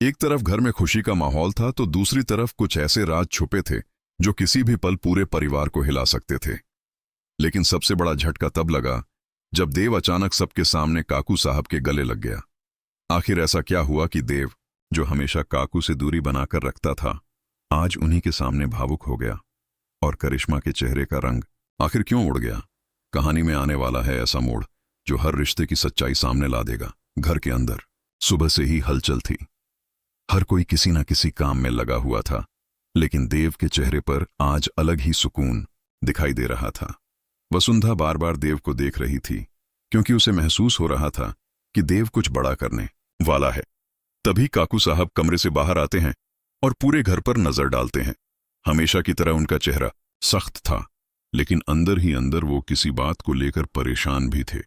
एक तरफ घर में खुशी का माहौल था तो दूसरी तरफ कुछ ऐसे राज छुपे थे जो किसी भी पल पूरे परिवार को हिला सकते थे। लेकिन सबसे बड़ा झटका तब लगा जब देव अचानक सबके सामने काकू साहब के गले लग गया। आखिर ऐसा क्या हुआ कि देव, जो हमेशा काकू से दूरी बनाकर रखता था, आज उन्हीं के सामने भावुक हो गया? और करिश्मा के चेहरे का रंग आखिर क्यों उड़ गया? कहानी में आने वाला है ऐसा मोड़ जो हर रिश्ते की सच्चाई सामने ला देगा। घर के अंदर सुबह से ही हलचल थी। हर कोई किसी न किसी काम में लगा हुआ था, लेकिन देव के चेहरे पर आज अलग ही सुकून दिखाई दे रहा था। वसुंधरा बार बार देव को देख रही थी क्योंकि उसे महसूस हो रहा था कि देव कुछ बड़ा करने वाला है। तभी काकू साहब कमरे से बाहर आते हैं और पूरे घर पर नजर डालते हैं। हमेशा की तरह उनका चेहरा सख्त था, लेकिन अंदर ही अंदर वो किसी बात को लेकर परेशान भी थे।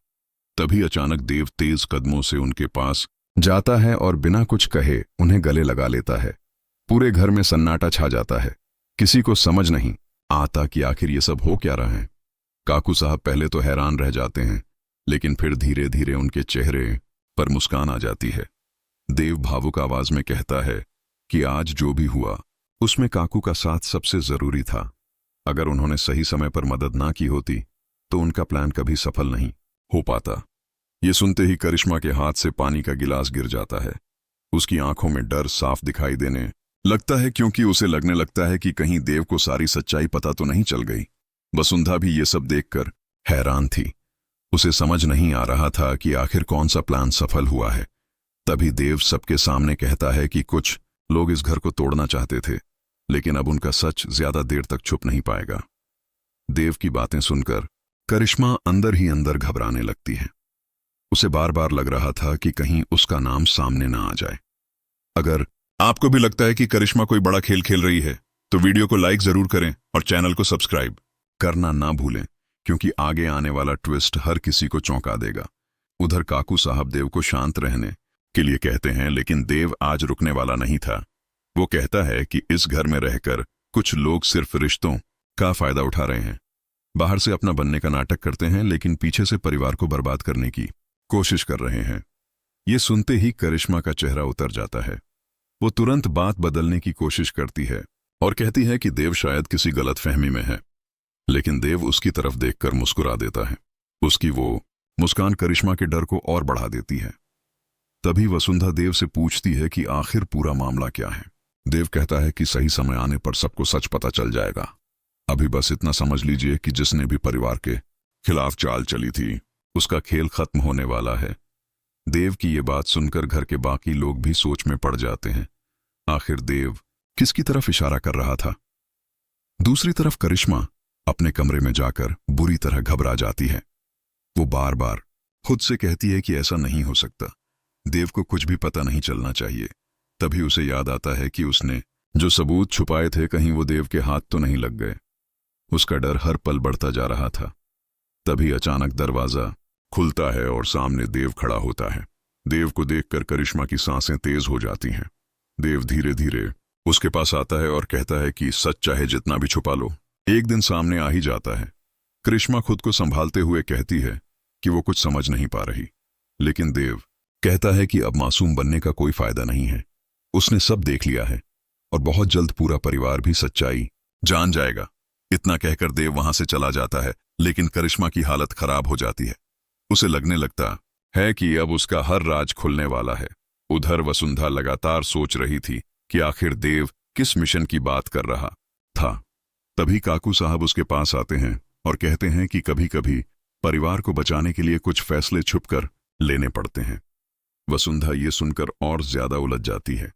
तभी अचानक देव तेज कदमों से उनके पास जाता है और बिना कुछ कहे उन्हें गले लगा लेता है। पूरे घर में सन्नाटा छा जाता है। किसी को समझ नहीं आता कि आखिर ये सब हो क्या रहा है। काकू साहब पहले तो हैरान रह जाते हैं, लेकिन फिर धीरे धीरे उनके चेहरे पर मुस्कान आ जाती है। देव भावुक आवाज में कहता है कि आज जो भी हुआ उसमें काकू का साथ सबसे जरूरी था। अगर उन्होंने सही समय पर मदद ना की होती तो उनका प्लान कभी सफल नहीं हो पाता। ये सुनते ही करिश्मा के हाथ से पानी का गिलास गिर जाता है। उसकी आंखों में डर साफ दिखाई देने लगता है, क्योंकि उसे लगने लगता है कि कहीं देव को सारी सच्चाई पता तो नहीं चल गई। वसुंधरा भी ये सब देखकर हैरान थी। उसे समझ नहीं आ रहा था कि आखिर कौन सा प्लान सफल हुआ है। तभी देव सबके सामने कहता है कि कुछ लोग इस घर को तोड़ना चाहते थे, लेकिन अब उनका सच ज्यादा देर तक छुप नहीं पाएगा। देव की बातें सुनकर करिश्मा अंदर ही अंदर घबराने लगती है। उसे बार बार लग रहा था कि कहीं उसका नाम सामने ना आ जाए। अगर आपको भी लगता है कि करिश्मा कोई बड़ा खेल खेल रही है तो वीडियो को लाइक जरूर करें और चैनल को सब्सक्राइब करना ना भूलें, क्योंकि आगे आने वाला ट्विस्ट हर किसी को चौंका देगा। उधर काकू साहब देव को शांत रहने के लिए कहते हैं, लेकिन देव आज रुकने वाला नहीं था। वो कहता है कि इस घर में रहकर कुछ लोग सिर्फ रिश्तों का फायदा उठा रहे हैं। बाहर से अपना बनने का नाटक करते हैं, लेकिन पीछे से परिवार को बर्बाद करने की कोशिश कर रहे हैं। ये सुनते ही करिश्मा का चेहरा उतर जाता है। वो तुरंत बात बदलने की कोशिश करती है और कहती है कि देव शायद किसी गलतफहमी में है, लेकिन देव उसकी तरफ देखकर मुस्कुरा देता है। उसकी वो मुस्कान करिश्मा के डर को और बढ़ा देती है। तभी वसुंधरा देव से पूछती है कि आखिर पूरा मामला क्या है। देव कहता है कि सही समय आने पर सबको सच पता चल जाएगा। अभी बस इतना समझ लीजिए कि जिसने भी परिवार के खिलाफ चाल चली थी उसका खेल खत्म होने वाला है। देव की ये बात सुनकर घर के बाकी लोग भी सोच में पड़ जाते हैं। आखिर देव किसकी तरफ इशारा कर रहा था? दूसरी तरफ करिश्मा अपने कमरे में जाकर बुरी तरह घबरा जाती है। वो बार बार खुद से कहती है कि ऐसा नहीं हो सकता, देव को कुछ भी पता नहीं चलना चाहिए। तभी उसे याद आता है कि उसने जो सबूत छुपाए थे कहीं वो देव के हाथ तो नहीं लग गए। उसका डर हर पल बढ़ता जा रहा था। तभी अचानक दरवाजा खुलता है और सामने देव खड़ा होता है। देव को देखकर करिश्मा की सांसें तेज हो जाती हैं। देव धीरे धीरे उसके पास आता है और कहता है कि सच चाहे जितना भी छुपा लो, एक दिन सामने आ ही जाता है। करिश्मा खुद को संभालते हुए कहती है कि वो कुछ समझ नहीं पा रही, लेकिन देव कहता है कि अब मासूम बनने का कोई फायदा नहीं है। उसने सब देख लिया है और बहुत जल्द पूरा परिवार भी सच्चाई जान जाएगा। इतना कहकर देव वहां से चला जाता है, लेकिन करिश्मा की हालत खराब हो जाती है। उसे लगने लगता है कि अब उसका हर राज खुलने वाला है। उधर वसुंधरा लगातार सोच रही थी कि आखिर देव किस मिशन की बात कर रहा था। तभी काकू साहब उसके पास आते हैं और कहते हैं कि कभी कभी परिवार को बचाने के लिए कुछ फैसले छुपकर लेने पड़ते हैं। वसुंधरा ये सुनकर और ज्यादा उलझ जाती है।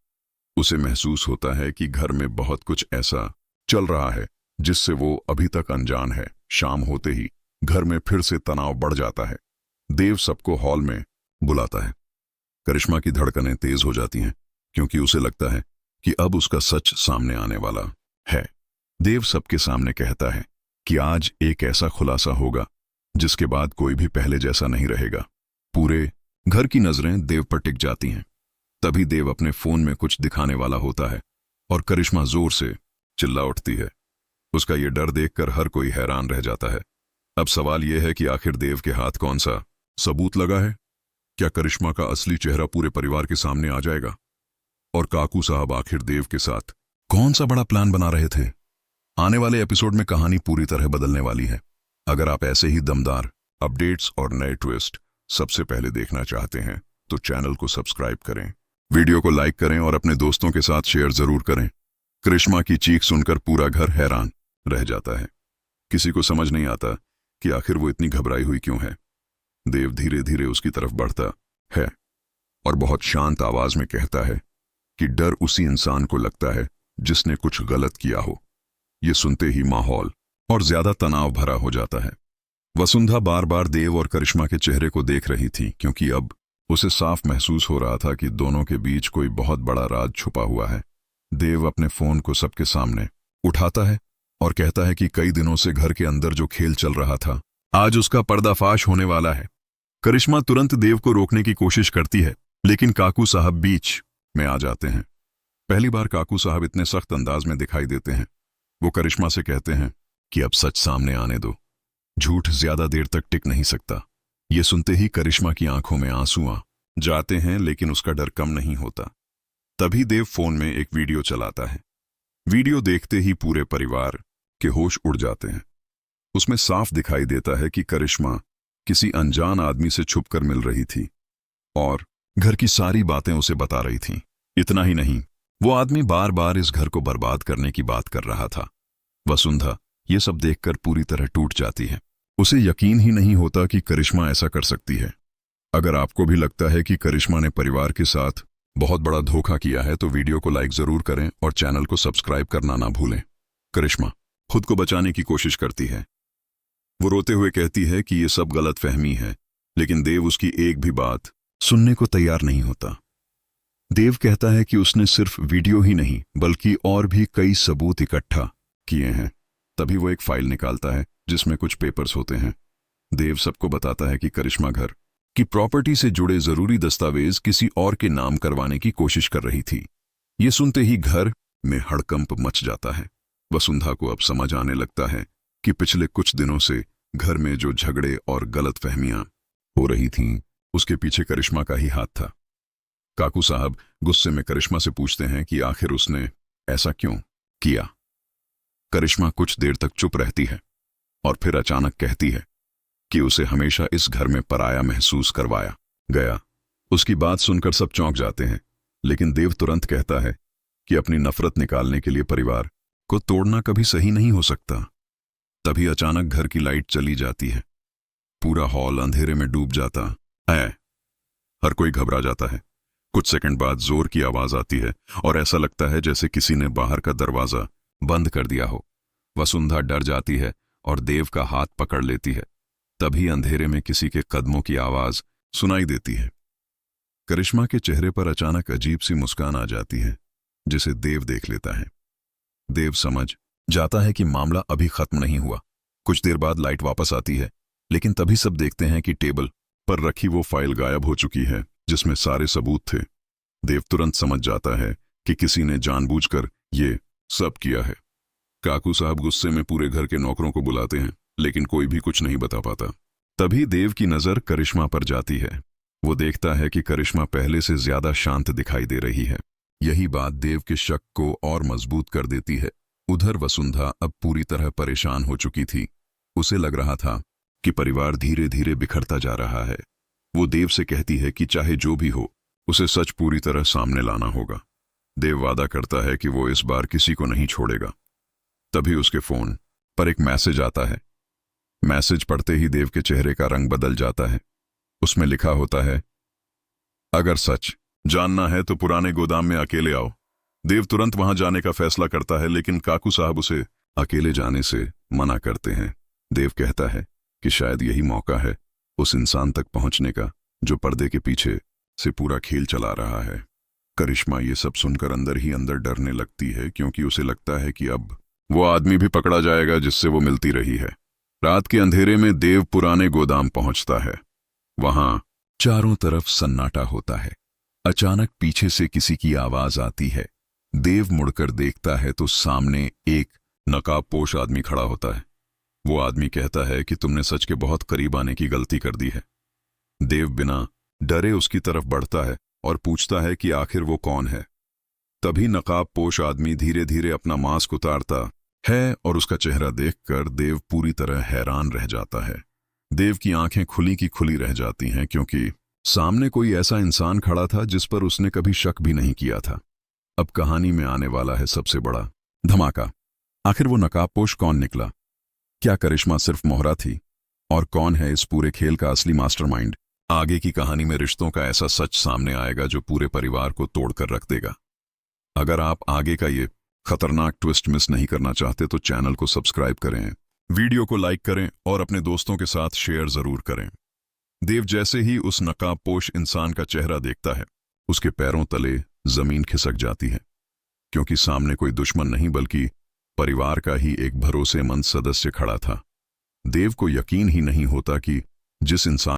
उसे महसूस होता है कि घर में बहुत कुछ ऐसा चल रहा है जिससे वो अभी तक अनजान है। शाम होते ही घर में फिर से तनाव बढ़ जाता है। देव सबको हॉल में बुलाता है। करिश्मा की धड़कनें तेज हो जाती हैं, क्योंकि उसे लगता है कि अब उसका सच सामने आने वाला है। देव सबके सामने कहता है कि आज एक ऐसा खुलासा होगा जिसके बाद कोई भी पहले जैसा नहीं रहेगा। पूरे घर की नजरें देव पर टिक जाती हैं। तभी देव अपने फोन में कुछ दिखाने वाला होता है और करिश्मा जोर से चिल्ला उठती है। उसका ये डर देखकर हर कोई हैरान रह जाता है। अब सवाल यह है कि आखिर देव के हाथ कौन सा सबूत लगा है? क्या करिश्मा का असली चेहरा पूरे परिवार के सामने आ जाएगा? और काकू साहब आखिर देव के साथ कौन सा बड़ा प्लान बना रहे थे? आने वाले एपिसोड में कहानी पूरी तरह बदलने वाली है। अगर आप ऐसे ही दमदार अपडेट्स और नए ट्विस्ट सबसे पहले देखना चाहते हैं तो चैनल को सब्सक्राइब करें, वीडियो को लाइक करें और अपने दोस्तों के साथ शेयर जरूर करें। करिश्मा की चीख सुनकर पूरा घर हैरान रह जाता है। किसी को समझ नहीं आता कि आखिर वो इतनी घबराई हुई क्यों है। देव धीरे धीरे उसकी तरफ बढ़ता है और बहुत शांत आवाज में कहता है कि डर उसी इंसान को लगता है जिसने कुछ गलत किया हो। ये सुनते ही माहौल और ज्यादा तनाव भरा हो जाता है। वसुंधरा बार बार देव और करिश्मा के चेहरे को देख रही थी, क्योंकि अब उसे साफ महसूस हो रहा था कि दोनों के बीच कोई बहुत बड़ा राज छुपा हुआ है। देव अपने फोन को सबके सामने उठाता है और कहता है कि कई दिनों से घर के अंदर जो खेल चल रहा था, आज उसका पर्दाफाश होने वाला है। करिश्मा तुरंत देव को रोकने की कोशिश करती है, लेकिन काकू साहब बीच में आ जाते हैं। पहली बार काकू साहब इतने सख्त अंदाज में दिखाई देते हैं। वो करिश्मा से कहते हैं कि अब सच सामने आने दो, झूठ ज्यादा देर तक टिक नहीं सकता। ये सुनते ही करिश्मा की आंखों में आंसू आ जाते हैं, लेकिन उसका डर कम नहीं होता। तभी देव फोन में एक वीडियो चलाता है। वीडियो देखते ही पूरे परिवार के होश उड़ जाते हैं। उसमें साफ दिखाई देता है कि करिश्मा किसी अनजान आदमी से छुपकर मिल रही थी और घर की सारी बातें उसे बता रही थीं। इतना ही नहीं, वो आदमी बार बार इस घर को बर्बाद करने की बात कर रहा था। वसुंधरा ये सब देखकर पूरी तरह टूट जाती है। उसे यकीन ही नहीं होता कि करिश्मा ऐसा कर सकती है। अगर आपको भी लगता है कि करिश्मा ने परिवार के साथ बहुत बड़ा धोखा किया है तो वीडियो को लाइक जरूर करें और चैनल को सब्सक्राइब करना ना भूलें। करिश्मा खुद को बचाने की कोशिश करती है। वो रोते हुए कहती है कि ये सब गलतफहमी है, लेकिन देव उसकी एक भी बात सुनने को तैयार नहीं होता। देव कहता है कि उसने सिर्फ वीडियो ही नहीं बल्कि और भी कई सबूत इकट्ठा किए हैं। तभी वो एक फाइल निकालता है जिसमें कुछ पेपर्स होते हैं। देव सबको बताता है कि करिश्मा घर की प्रॉपर्टी से जुड़े जरूरी दस्तावेज किसी और के नाम करवाने की कोशिश कर रही थी। ये सुनते ही घर में हड़कंप मच जाता है। वसुंधरा को अब समझ आने लगता है कि पिछले कुछ दिनों से घर में जो झगड़े और गलतफहमियां हो रही थीं, उसके पीछे करिश्मा का ही हाथ था। काकू साहब गुस्से में करिश्मा से पूछते हैं कि आखिर उसने ऐसा क्यों किया। करिश्मा कुछ देर तक चुप रहती है और फिर अचानक कहती है कि उसे हमेशा इस घर में पराया महसूस करवाया गया। उसकी बात सुनकर सब चौंक जाते हैं, लेकिन देव तुरंत कहता है कि अपनी नफरत निकालने के लिए परिवार को तोड़ना कभी सही नहीं हो सकता। तभी अचानक घर की लाइट चली जाती है। पूरा हॉल अंधेरे में डूब जाता है। हर कोई घबरा जाता है। कुछ सेकंड बाद जोर की आवाज आती है और ऐसा लगता है जैसे किसी ने बाहर का दरवाजा बंद कर दिया हो। वसुंधरा डर जाती है और देव का हाथ पकड़ लेती है। तभी अंधेरे में किसी के कदमों की आवाज सुनाई देती है। करिश्मा के चेहरे पर अचानक अजीब सी मुस्कान आ जाती है, जिसे देव देख लेता है। देव समझ जाता है कि मामला अभी खत्म नहीं हुआ। कुछ देर बाद लाइट वापस आती है, लेकिन तभी सब देखते हैं कि टेबल पर रखी वो फाइल गायब हो चुकी है जिसमें सारे सबूत थे। देव तुरंत समझ जाता है कि किसी ने जानबूझकर ये सब किया है। काकू साहब गुस्से में पूरे घर के नौकरों को बुलाते हैं, लेकिन कोई भी कुछ नहीं बता पाता। तभी देव की नजर करिश्मा पर जाती है। वो देखता है कि करिश्मा पहले से ज्यादा शांत दिखाई दे रही है। यही बात देव के शक को और मजबूत कर देती है। उधर वसुंधरा अब पूरी तरह परेशान हो चुकी थी। उसे लग रहा था कि परिवार धीरे धीरे बिखरता जा रहा है। वो देव से कहती है कि चाहे जो भी हो, उसे सच पूरी तरह सामने लाना होगा। देव वादा करता है कि वो इस बार किसी को नहीं छोड़ेगा। तभी उसके फोन पर एक मैसेज आता है। मैसेज पढ़ते ही देव के चेहरे का रंग बदल जाता है। उसमें लिखा होता है, अगर सच जानना है तो पुराने गोदाम में अकेले आओ। देव तुरंत वहां जाने का फैसला करता है, लेकिन काकू साहब उसे अकेले जाने से मना करते हैं। देव कहता है कि शायद यही मौका है उस इंसान तक पहुंचने का जो पर्दे के पीछे से पूरा खेल चला रहा है। करिश्मा ये सब सुनकर अंदर ही अंदर डरने लगती है, क्योंकि उसे लगता है कि अब वो आदमी भी पकड़ा जाएगा जिससे वो मिलती रही है। रात के अंधेरे में देव पुराने गोदाम पहुंचता है। वहां चारों तरफ सन्नाटा होता है। अचानक पीछे से किसी की आवाज आती है। देव मुड़कर देखता है तो सामने एक नकाबपोश आदमी खड़ा होता है। वो आदमी कहता है कि तुमने सच के बहुत करीब आने की गलती कर दी है। देव बिना डरे उसकी तरफ बढ़ता है और पूछता है कि आखिर वो कौन है। तभी नकाबपोश आदमी धीरे धीरे अपना मास्क उतारता है और उसका चेहरा देखकर देव पूरी तरह हैरान रह जाता है। देव की आंखें खुली की खुली रह जाती हैं, क्योंकि सामने कोई ऐसा इंसान खड़ा था जिस पर उसने कभी शक भी नहीं किया था। अब कहानी में आने वाला है सबसे बड़ा धमाका। आखिर वो नकाबपोश कौन निकला? क्या करिश्मा सिर्फ मोहरा थी? और कौन है इस पूरे खेल का असली मास्टरमाइंड? आगे की कहानी में रिश्तों का ऐसा सच सामने आएगा जो पूरे परिवार को तोड़कर रख देगा। अगर आप आगे का ये खतरनाक ट्विस्ट मिस नहीं करना चाहते तो चैनल को सब्सक्राइब करें, वीडियो को लाइक करें और अपने दोस्तों के साथ शेयर जरूर करें। देव जैसे ही उस नकाबपोश इंसान का चेहरा देखता है, उसके पैरों तले जमीन खिसक जाती है, क्योंकि सामने कोई दुश्मन नहीं बल्कि परिवार का ही एक भरोसेमंद सदस्य खड़ा था। देव को यकीन ही नहीं होता कि जिस इंसान